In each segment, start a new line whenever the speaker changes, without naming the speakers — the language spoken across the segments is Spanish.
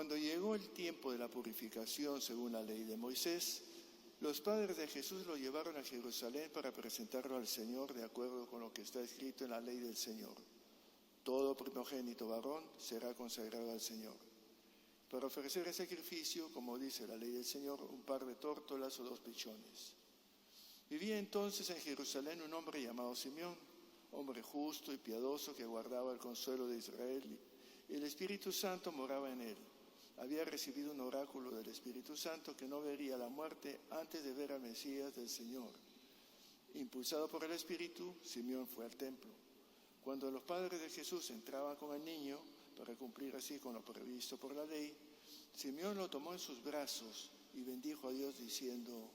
Cuando llegó el tiempo de la purificación según la ley de Moisés, los padres de Jesús lo llevaron a Jerusalén para presentarlo al Señor de acuerdo con lo que está escrito en la ley del Señor. Todo primogénito varón será consagrado al Señor. Para ofrecer el sacrificio, como dice la ley del Señor, un par de tórtolas o 2 pichones. Vivía entonces en Jerusalén un hombre llamado Simeón, hombre justo y piadoso que guardaba el consuelo de Israel. El Espíritu Santo moraba en él. Había recibido un oráculo del Espíritu Santo que no vería la muerte antes de ver al Mesías del Señor. Impulsado por el Espíritu, Simeón fue al templo. Cuando los padres de Jesús entraban con el niño, para cumplir así con lo previsto por la ley, Simeón lo tomó en sus brazos y bendijo a Dios diciendo: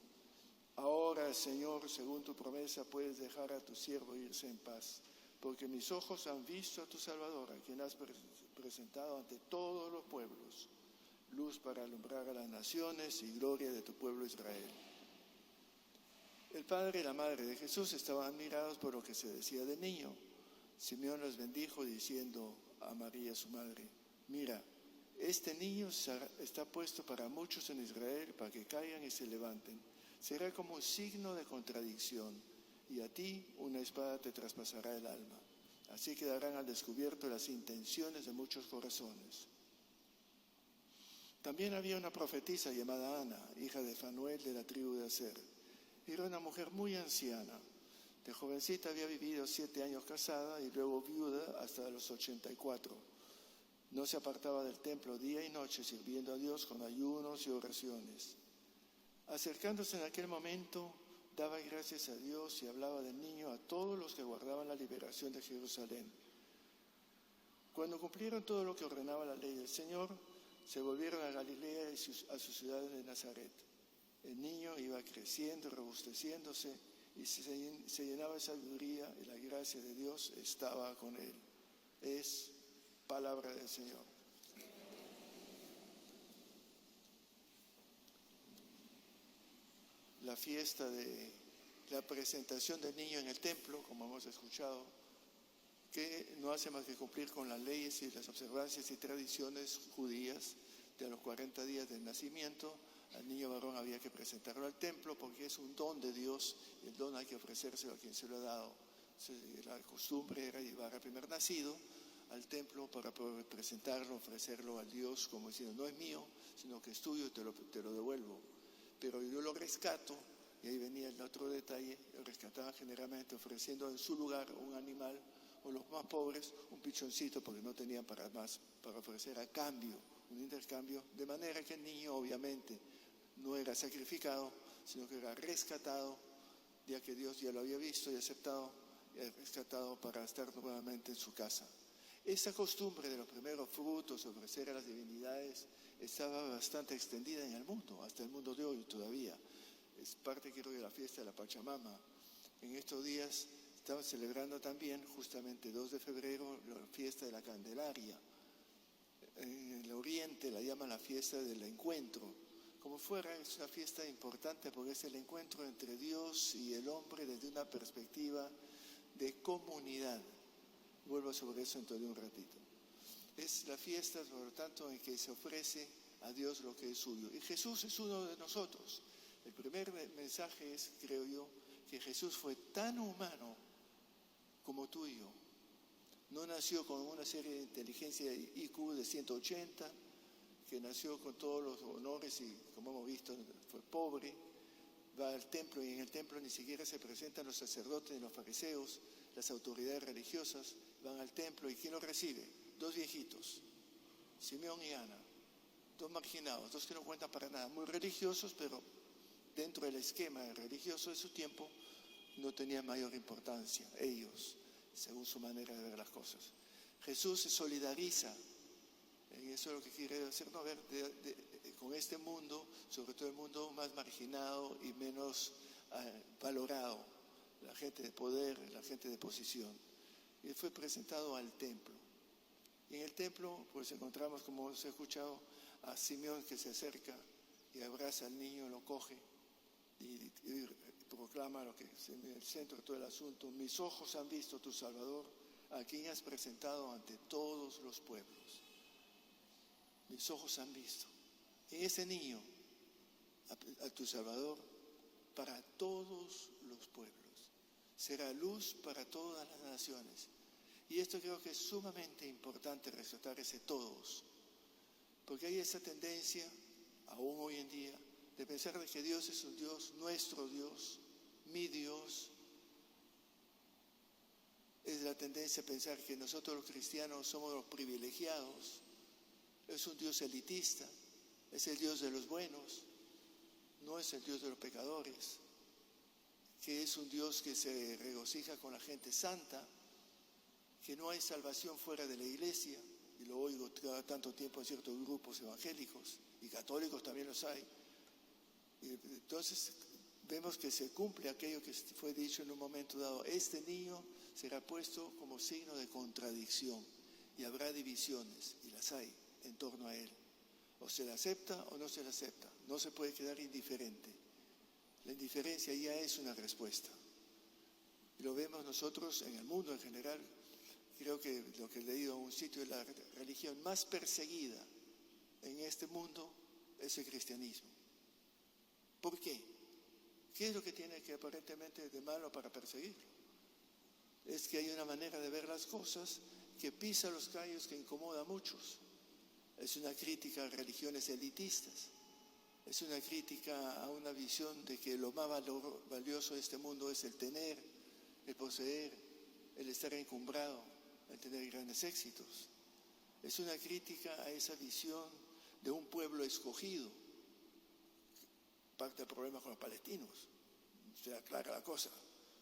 Ahora, Señor, según tu promesa, puedes dejar a tu siervo irse en paz, porque mis ojos han visto a tu Salvador, a quien has presentado ante todos los pueblos, luz para alumbrar a las naciones y gloria de tu pueblo Israel. El padre y la madre de Jesús estaban admirados por lo que se decía del niño. Simeón los bendijo diciendo a María su madre: Mira, este niño está puesto para muchos en Israel, para que caigan y se levanten. Será como un signo de contradicción, y a ti una espada te traspasará el alma. Así quedarán al descubierto las intenciones de muchos corazones. También había una profetisa llamada Ana, hija de Fanuel de la tribu de Aser. Era una mujer muy anciana. De jovencita había vivido 7 años casada y luego viuda hasta los 84. No se apartaba del templo día y noche sirviendo a Dios con ayunos y oraciones. Acercándose en aquel momento, daba gracias a Dios y hablaba del niño a todos los que guardaban la liberación de Jerusalén. Cuando cumplieron todo lo que ordenaba la ley del Señor, se volvieron a Galilea y a su ciudad de Nazaret. El niño iba creciendo, robusteciéndose, y se llenaba de sabiduría, y la gracia de Dios estaba con él. Es palabra del Señor. La fiesta de la presentación del niño en el templo, como hemos escuchado, que no hace más que cumplir con las leyes y las observancias y tradiciones judías de los 40 días del nacimiento. Al niño varón había que presentarlo al templo porque es un don de Dios y el don hay que ofrecérselo a quien se lo ha dado. La costumbre era llevar al primer nacido al templo para poder presentarlo, ofrecerlo al Dios como diciendo: no es mío, sino que es tuyo, te lo devuelvo. Pero yo lo rescato, y ahí venía el otro detalle: lo rescataban generalmente ofreciendo en su lugar un animal, o los más pobres un pichoncito, porque no tenían para más, para ofrecer a cambio, un intercambio, de manera que el niño obviamente no era sacrificado, sino que era rescatado, ya que Dios ya lo había visto y aceptado, rescatado para estar nuevamente en su casa. Esa costumbre de los primeros frutos, ofrecer a las divinidades, estaba bastante extendida en el mundo, hasta el mundo de hoy todavía. Es parte, creo, de la fiesta de la Pachamama. En estos días estamos celebrando también, justamente 2 de febrero, la fiesta de la Candelaria. En el Oriente la llaman la fiesta del encuentro. Como fuera, es una fiesta importante porque es el encuentro entre Dios y el hombre desde una perspectiva de comunidad. Vuelvo sobre eso dentro de un ratito. Es la fiesta, por lo tanto, en que se ofrece a Dios lo que es suyo. Y Jesús es uno de nosotros. El primer mensaje es, creo yo, que Jesús fue tan humano como tú y yo. No nació con una serie de inteligencia IQ de 180, que nació con todos los honores y, como hemos visto, fue pobre. Va al templo y en el templo ni siquiera se presentan los sacerdotes ni los fariseos, las autoridades religiosas van al templo y ¿quién los recibe? 2 viejitos, Simeón y Ana, 2 marginados, 2 que no cuentan para nada, muy religiosos, pero dentro del esquema religioso de su tiempo no tenían mayor importancia, ellos, según su manera de ver las cosas. Jesús se solidariza, y eso es lo que quiere hacernos ver con este mundo, sobre todo el mundo más marginado y menos valorado, la gente de poder, la gente de posición. Y fue presentado al templo. Y en el templo pues encontramos, como os he escuchado, a Simeón que se acerca y abraza al niño, lo coge y proclama lo que es en el centro de todo el asunto: mis ojos han visto a tu Salvador, a quien has presentado ante todos los pueblos. mis ojos han visto. En ese niño, a tu Salvador, para todos los pueblos. Será luz para todas las naciones. Y esto creo que es sumamente importante resaltar ese todos. Porque hay esa tendencia, aún hoy en día, de pensar de que Dios es un Dios, nuestro Dios, mi Dios. Es la tendencia a pensar que nosotros los cristianos somos los privilegiados. Es un Dios elitista, es el Dios de los buenos, no es el Dios de los pecadores, que es un Dios que se regocija con la gente santa, que no hay salvación fuera de la iglesia, y lo oigo cada tanto tiempo en ciertos grupos evangélicos, y católicos también los hay. Y entonces vemos que se cumple aquello que fue dicho en un momento dado: este niño será puesto como signo de contradicción, y habrá divisiones, y las hay, en torno a él. O se le acepta o no se le acepta. No se puede quedar indiferente. La indiferencia ya es una respuesta. Y lo vemos nosotros en el mundo en general. Creo que lo que he leído en un sitio es la religión más perseguida en este mundo es el cristianismo. ¿Por qué? ¿Qué es lo que tiene que aparentemente de malo para perseguirlo? Es que hay una manera de ver las cosas que pisa los callos, que incomoda a muchos. Es una crítica a religiones elitistas. Es una crítica a una visión de que lo más valioso de este mundo es el tener, el poseer, el estar encumbrado, el tener grandes éxitos. Es una crítica a esa visión de un pueblo escogido. Parte del problema con los palestinos. Se aclara la cosa.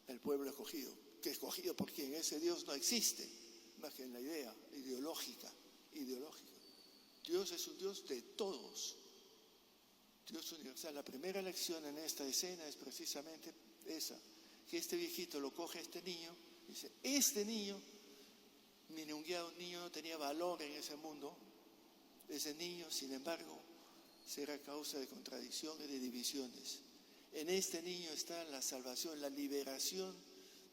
El pueblo escogido. ¿Que escogido por quién? Ese Dios no existe, más que en la idea ideológica. Dios es un Dios de todos. Dios universal. La primera lección en esta escena es precisamente esa, que este viejito lo coge a este niño y dice: este niño, un niño no tenía valor en ese mundo. Ese niño, sin embargo, será causa de contradicción y de divisiones. En este niño está la salvación, la liberación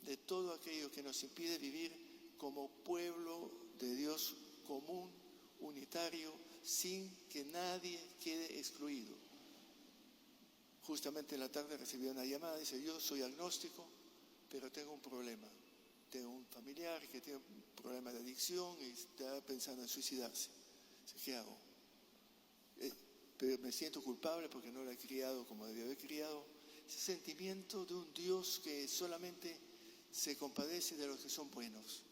de todo aquello que nos impide vivir como pueblo de Dios común, unitario, sin que nadie quede excluido. Justamente en la tarde recibí una llamada, dice: yo soy agnóstico, pero tengo un problema. Tengo un familiar que tiene un problema de adicción y está pensando en suicidarse. Dice: ¿qué hago? Pero me siento culpable porque no lo he criado como debía haber criado. Ese sentimiento de un Dios que solamente se compadece de los que son buenos.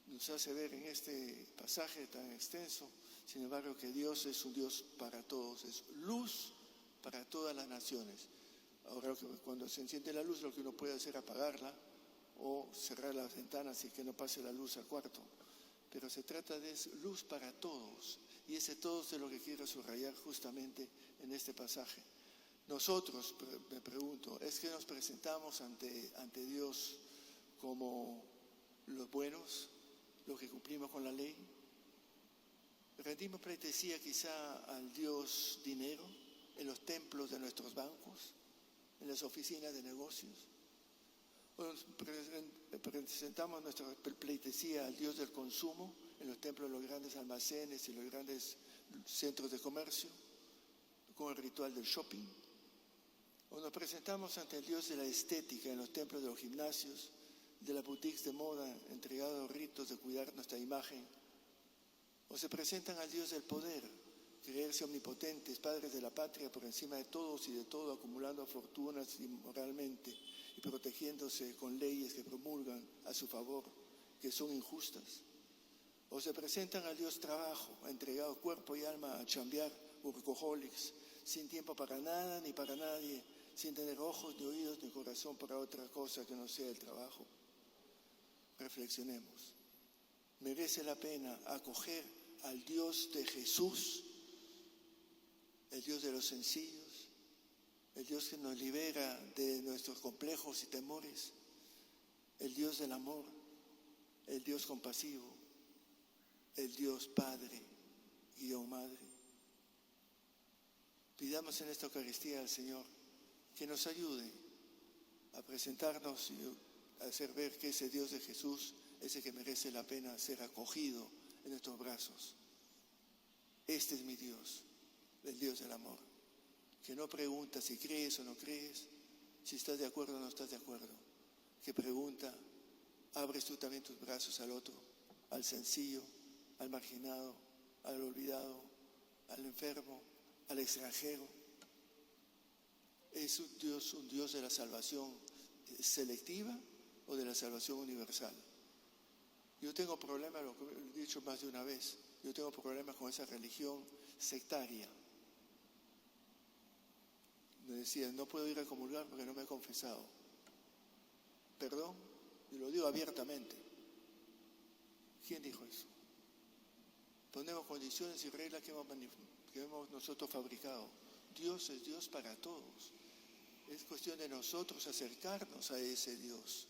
Nos hace ver en este pasaje tan extenso, sin embargo, que Dios es un Dios para todos, es luz para todas las naciones. Ahora, cuando se enciende la luz, lo que uno puede hacer es apagarla o cerrar las ventanas y que no pase la luz al cuarto. Pero se trata de luz para todos, y ese todos es lo que quiero subrayar justamente en este pasaje. Nosotros, me pregunto, ¿es que nos presentamos ante Dios como los buenos, los que cumplimos con la ley? ¿Rendimos pleitesía quizá al Dios dinero en los templos de nuestros bancos, en las oficinas de negocios? ¿O nos presentamos nuestra pleitesía al Dios del consumo en los templos de los grandes almacenes y los grandes centros de comercio, con el ritual del shopping? ¿O nos presentamos ante el Dios de la estética en los templos de los gimnasios, de las boutiques de moda, entregados ritos de cuidar nuestra imagen? ¿O se presentan al Dios del poder, creerse omnipotentes, padres de la patria por encima de todos y de todo, acumulando fortunas inmoralmente y protegiéndose con leyes que promulgan a su favor, que son injustas? ¿O se presentan al Dios trabajo, entregado cuerpo y alma a chambear, workaholics, sin tiempo para nada ni para nadie, sin tener ojos, ni oídos, ni corazón para otra cosa que no sea el trabajo? Reflexionemos. ¿Merece la pena acoger al Dios de Jesús, el Dios de los sencillos, el Dios que nos libera de nuestros complejos y temores, el Dios del amor, el Dios compasivo, el Dios Padre y Madre? Pidamos en esta Eucaristía al Señor que nos ayude a presentarnos y a hacer ver que ese Dios de Jesús es el que merece la pena ser acogido en nuestros brazos. Este es mi Dios, el Dios del amor, que no pregunta si crees o no crees, si estás de acuerdo o no estás de acuerdo, que pregunta, abres tú también tus brazos al otro, al sencillo, al marginado, al olvidado, al enfermo, al extranjero. ¿Es un Dios de la salvación selectiva o de la salvación universal? Yo tengo problemas, lo he dicho más de una vez, yo tengo problemas con esa religión sectaria. Me decían, no puedo ir a comulgar porque no me he confesado. Perdón, y lo digo abiertamente. ¿Quién dijo eso? Ponemos condiciones y reglas que hemos nosotros fabricado. Dios es Dios para todos. Es cuestión de nosotros acercarnos a ese Dios.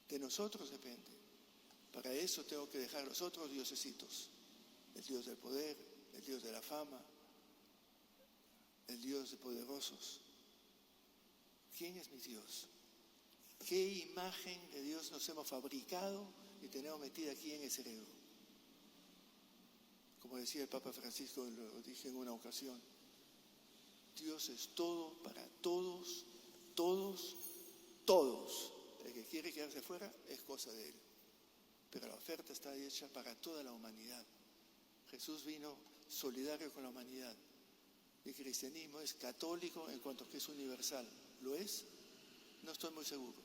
De nosotros depende. Para eso tengo que dejar los otros diosesitos. El Dios del poder, el Dios de la fama, el Dios de poderosos. ¿Quién es mi Dios? ¿Qué imagen de Dios nos hemos fabricado y tenemos metida aquí en el cerebro? Como decía el Papa Francisco, lo dije en una ocasión, Dios es todo para todos, todos, todos. El que quiere quedarse fuera es cosa de él. Pero la oferta está hecha para toda la humanidad. Jesús vino solidario con la humanidad. El cristianismo es católico en cuanto que es universal. ¿Lo es? No estoy muy seguro.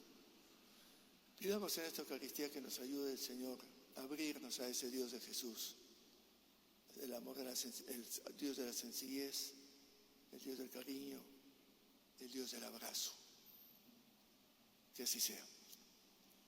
Pidamos en esta Eucaristía que nos ayude el Señor a abrirnos a ese Dios de Jesús. El amor, el Dios de la sencillez, el Dios del cariño, el Dios del abrazo. Que así sea.